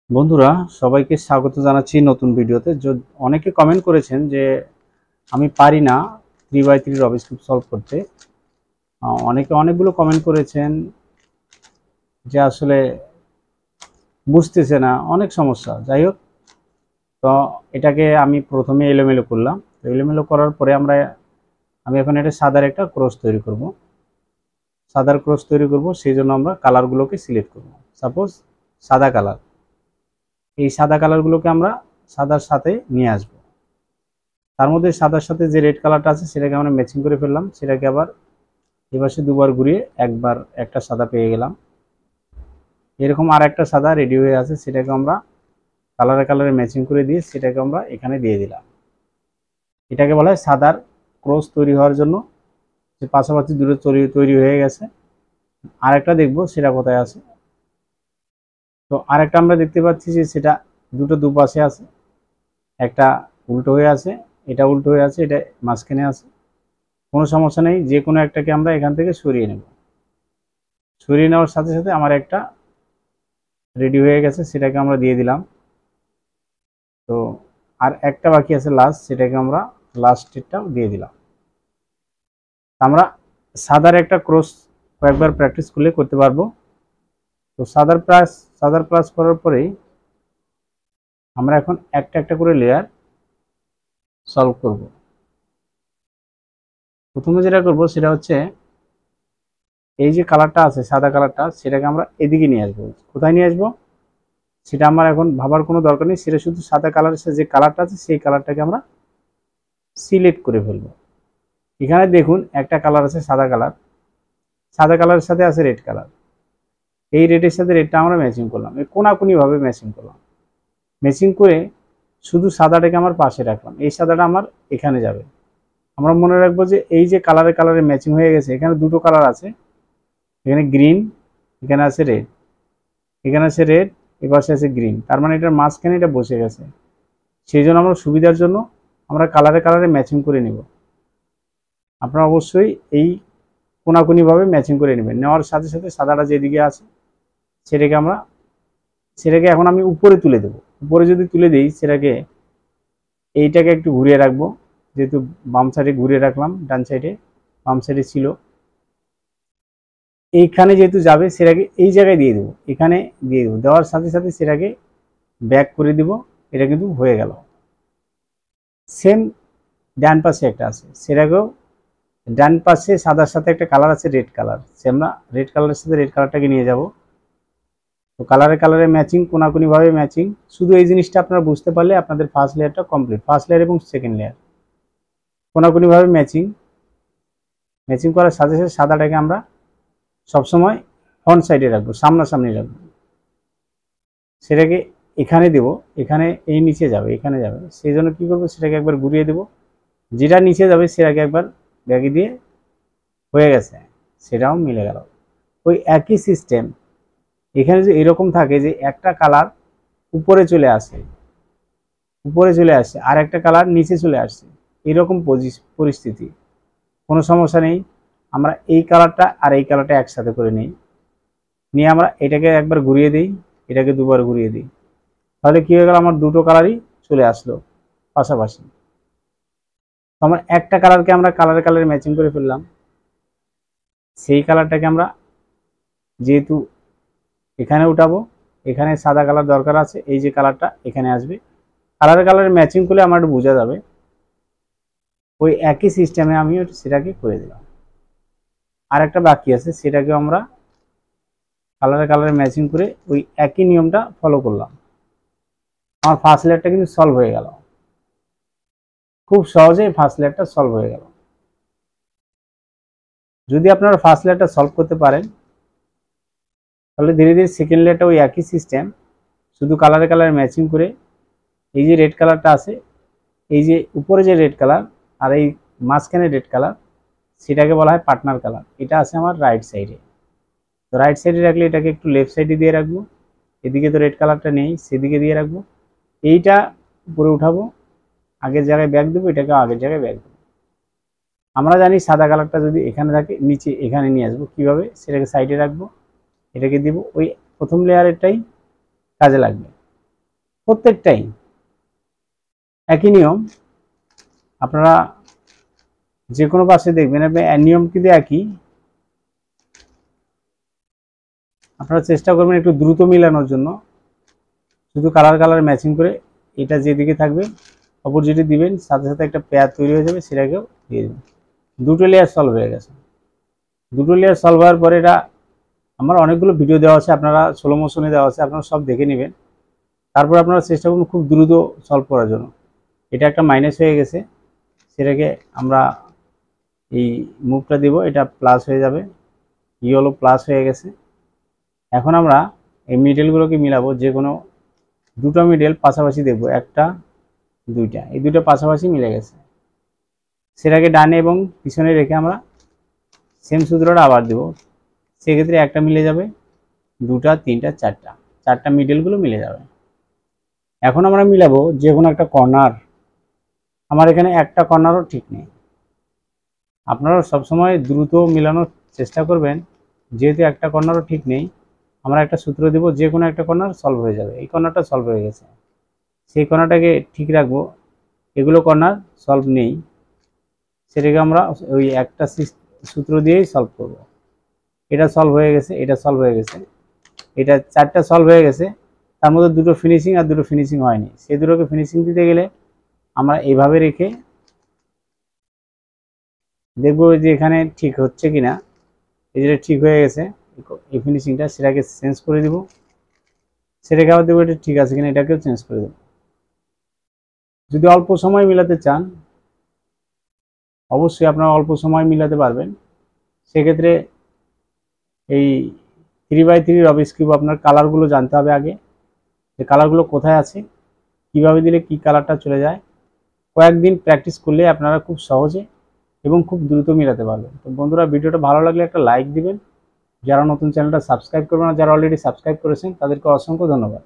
বন্ধুরা সবাইকে স্বাগত জানাচ্ছি নতুন ভিডিওতে। অনেকে কমেন্ট করেছেন যে আমি পারি না 3x3 রবিক্স কিউব সলভ করতে। অনেকে অনেকগুলো কমেন্ট করেছেন যে আসলে বুঝতেছে না, অনেক সমস্যা। যাই হোক, তো এটাকে আমি প্রথমে এলোমেলো করলাম। তো এলোমেলো করার পরে আমি এখন এটা সাদার একটা ক্রস তৈরি করব। সাদার ক্রস তৈরি করব, সেই জন্য আমরা কালারগুলোকে সিলেক্ট করব। সাপোজ সাদা কালার, এই সাদা কালারগুলোকে আমরা সাদার সাথে নিয়ে আসব। তার মধ্যে সাদার সাথে যে রেড কালারটা আছে সেটাকে আমরা ম্যাচিং করে ফেললাম। সেটাকে আবার এপাশে দুবার ঘুরিয়ে একবার একটা সাদা পেয়ে গেলাম। এরকম আর একটা সাদা রেডি হয়ে আছে, সেটাকে আমরা কালারে ম্যাচিং করে দিয়ে সেটাকে আমরা এখানে দিয়ে দিলাম। এটাকে বলা হয় সাদার ক্রস তৈরি হওয়ার জন্য যে পাশাপাশি দুটো তৈরি হয়ে গেছে। আরেকটা দেখবো সেটা কোথায় আছে। তো আরেকটা আমরা দেখতে পাচ্ছি যে সেটা দুটো দুপাশে আছে, একটা উল্টো হয়ে আছে, এটা উল্টো হয়ে আছে, এটা মাঝখানে আছে। কোনো সমস্যা নেই, যে কোনো একটাকে আমরা এখান থেকে সরিয়ে নেব। সরিয়ে নেওয়ার সাথে সাথে আমার একটা রেডি হয়ে গেছে, সেটাকে আমরা দিয়ে দিলাম। তো আর একটা বাকি আছে লাস্ট, সেটাকে আমরা লাস্টেরটাও দিয়ে দিলাম। আমরা সাদার একটা ক্রস কয়েকবার প্র্যাকটিস করলে করতে পারবো। তো সাদার প্লাস করার পরেই আমরা এখন একটা একটা করে লেয়ার সলভ করব। প্রথমে যেটা করব সেটা হচ্ছে এই যে কালারটা আছে সাদা কালারটা, সেটাকে আমরা এদিকে নিয়ে আসবো। কোথায় নিয়ে আসবো সেটা আমার এখন ভাবার কোনো দরকার নেই, সেটা শুধু সাদা কালারের সাথে যে কালারটা আছে সেই কালারটাকে আমরা সিলেক্ট করে ফেলবো। এখানে দেখুন একটা কালার আছে সাদা কালার, সাদা কালারের সাথে আছে রেড কালার। এই রেডের সাথে রেডটা আমরা ম্যাচিং করলাম, এই কোনাকুনিভাবে ম্যাচিং করলাম। ম্যাচিং করে শুধু সাদাটাকে আমার পাশে রাখলাম, এই সাদাটা আমার এখানে যাবে। আমরা মনে রাখবো যে এই যে কালারে ম্যাচিং হয়ে গেছে, এখানে দুটো কালার আছে, এখানে গ্রিন, এখানে আছে রেড, এখানে আছে রেড, এপাশে আছে গ্রিন। তার মানে এটার মাঝখানে এটা বসে গেছে। সেই জন্য আমরা সুবিধার জন্য আমরা কালারে ম্যাচিং করে নিব। আপনারা অবশ্যই এই কোনাকুনিভাবে ম্যাচিং করে নেবেন। নেওয়ার সাথে সাথে সাদাটা যেদিকে আছে সেটাকে এখন আমি উপরে তুলে দেব। উপরে যদি তুলে দিই সেটাকে এইটাকে একটু ঘুরিয়ে রাখবো, যেহেতু বাম সাইডে ঘুরিয়ে রাখলাম, ডান সাইডে বাম সাইডে ছিল, এইখানে যেহেতু যাবে সেটাকে এই জায়গায় দিয়ে দেবো, এখানে দিয়ে দেবো। দেওয়ার সাথে সাথে সেটাকে ব্যাক করে দিব। এটা কিন্তু হয়ে গেল। সেম ডান পাশে একটা আছে, সেটাকেও ডান পাশে সাদার সাথে একটা কালার আছে রেড কালার, সে আমরা রেড কালারের সাথে রেড কালারটাকে নিয়ে যাব। তো কালারে ম্যাচিং, কোনাকুনিভাবে ম্যাচিং। শুধু এই জিনিসটা আপনারা বুঝতে পারলে আপনাদের ফার্স্ট লেয়ারটা কমপ্লিট। ফার্স্ট লেয়ার এবং সেকেন্ড লেয়ার কোনাকুনিভাবে ম্যাচিং করার সাথে সাথে সাদাটাকে আমরা সবসময় ফ্রন্ট সাইডে রাখবো, সামনাসামনি রাখবো। সেটাকে এখানে দেব, এখানে এই নিচে যাবে, এখানে যাবে। সেই জন্য কী করবো, সেটাকে একবার ঘুরিয়ে দেব। যেটা নিচে যাবে সেটাকে একবার ব্যাগে দিয়ে হয়ে গেছে, সেটাও মিলে গেল। ওই একই সিস্টেম এখানে যে এরকম থাকে যে একটা কালার উপরে চলে আসে আর একটা কালার নিচে চলে আসছে, এরকম পরিস্থিতি। কোনো সমস্যা নেই, আমরা এই কালারটা আর এই কালারটা একসাথে করে নিয়ে আমরা এটাকে একবার ঘুরিয়ে দিই, এটাকে দুবার ঘুরিয়ে দিই। তাহলে কি হয়ে গেল, আমার দুটো কালারই চলে আসলো পাশাপাশি। আমার একটা কালারকে আমরা কালারে ম্যাচিং করে ফেললাম। সেই কালারটাকে আমরা যেহেতু এখানে উঠাবো, এখানে সাদা কালার দরকার আছে, এই যে কালারটা এখানে আসবে। কালারে ম্যাচিং করলে আমার একটু বোঝা যাবে। ওই একই সিস্টেমে আমি সেটাকে করে দিলাম। আর একটা বাকি আছে, সেটাকে আমরা কালারে ম্যাচিং করে ওই একই নিয়মটা ফলো করলাম। আমার ফার্স্ট লেয়ারটা কিন্তু সলভ হয়ে গেল, খুব সহজেই ফার্স্ট লেয়ারটা সলভ হয়ে গেল। যদি আপনারা ফার্স্ট লেয়ারটা সলভ করতে পারেন তাহলে ধীরে ধীরে সেকেন্ড লেয়ারটা ওই একই সিস্টেম, শুধু কালারে ম্যাচিং করে এই যে রেড কালারটা আছে, এই যে উপরে যে রেড কালার আর এই মাঝখানে রেড কালার, সেটাকে বলা হয় পার্টনার কালার। এটা আছে আমার রাইট সাইডে। তো রাইট সাইডে রাখলে এটাকে একটু লেফট সাইডে দিয়ে রাখবো। এদিকে তো রেড কালারটা নেই, সেদিকে দিয়ে রাখবো। এইটা উপরে উঠাবো, আগের জায়গায় ব্যাগ দেবো, এটাকে আগের জায়গায় ব্যাগ দেবো। আমরা জানি সাদা কালারটা যদি এখানে থাকে, নিচে এখানে নিয়ে আসবো। কিভাবে, সেটাকে সাইডে রাখবো, এটাকে দিব, ওই প্রথম লেয়ারেরটাই কাজে লাগবে। প্রত্যেকটাই একই নিয়ম। আপনারা যে কোনো পাশে দেখবেন নিয়ম কিন্তু একই। আপনারা চেষ্টা করবেন একটু দ্রুত মিলানোর জন্য, শুধু কালার ম্যাচিং করে এটা যেদিকে থাকবে অপোজিটে দিবেন, সাথে সাথে একটা পেয়ার তৈরি হয়ে যাবে, সেটাকেও দিয়ে দেবেন। দুটো লেয়ার সলভ হয়ে গেছে। দুটো লেয়ার সলভ হওয়ার পরে এটা আমার অনেকগুলো ভিডিও দেওয়া আছে, আপনারা স্লো মোশনে দেওয়া আছে, আপনারা সব দেখে নেবেন। তারপর আপনারা চেষ্টা করুন খুব দ্রুত সলভ করার জন্য। এটা একটা মাইনাস হয়ে গেছে, সেটাকে আমরা এই মুভটা দিব, এটা প্লাস হয়ে যাবে, ইয়েলো প্লাস হয়ে গেছে। এখন আমরা এই মিডলগুলোকে মিলাবো, যে কোনো দুটো মিডল পাশাপাশি দেখবো, একটা দুইটা, এই দুটো পাশাপাশি মিলে গেছে। সেটাকে ডানে এবং পিছনে রেখে আমরা সেম সূত্রটা আবার দেব, সেক্ষেত্রে একটা মিলে যাবে, দুটা, তিনটা, চারটা মিডলগুলো মিলে যাবে। এখন আমরা মিলাবো যে কোনো একটা কর্নার। আমার এখানে একটা কর্নারও ঠিক নেই, আপনারা সবসময় দ্রুত মিলানোর চেষ্টা করবেন। যেহেতু একটা কর্নারও ঠিক নেই, আমরা একটা সূত্র দেব, যে কোনো একটা কর্নার সলভ হয়ে যাবে। এই কর্নারটা সলভ হয়ে গেছে, সেই কর্নারটাকে ঠিক রাখবো। এগুলো কর্নার সলভ নেই, সেটাকে আমরা ওই একটা সূত্র দিয়েই সলভ করব। এটা সলভ হয়ে গেছে, এটা সলভ হয়ে গেছে, এটা চারটা সলভ হয়ে গেছে। তার মধ্যে দুটো ফিনিশিং আর দুটো ফিনিশিং হয়নি, সেই দুটোকে ফিনিশিং দিতে গেলে আমরা এইভাবে রেখে দেখবো যে এখানে ঠিক হচ্ছে কিনা। এই যেটা ঠিক হয়ে গেছে, এই ফিনিশিংটা, সেটাকে চেঞ্জ করে দিব। সেটাকে আবার দেবো এটা ঠিক আছে কিনা, এটাকেও চেঞ্জ করে দেবো। যদি অল্প সময় মিলাতে চান, অবশ্যই আপনারা অল্প সময় মিলাতে পারবেন। সেক্ষেত্রে এই 3x3 রবিক্স কিউব আপনার কালারগুলো জানতে হবে আগে, যে কালারগুলো কোথায় আছে, কিভাবে দিলে কি কালারটা চলে যায়। কয়েকদিন প্র্যাকটিস করলে আপনারা খুব সহজে এবং খুব দ্রুত মিলাতে পারবেন। তো বন্ধুরা, ভিডিওটা ভালো লাগলে একটা লাইক দিবেন। যারা নতুন চ্যানেলটা সাবস্ক্রাইব করবেন না, যারা অলরেডি সাবস্ক্রাইব করেছেন তাদেরকে অসংখ্য ধন্যবাদ।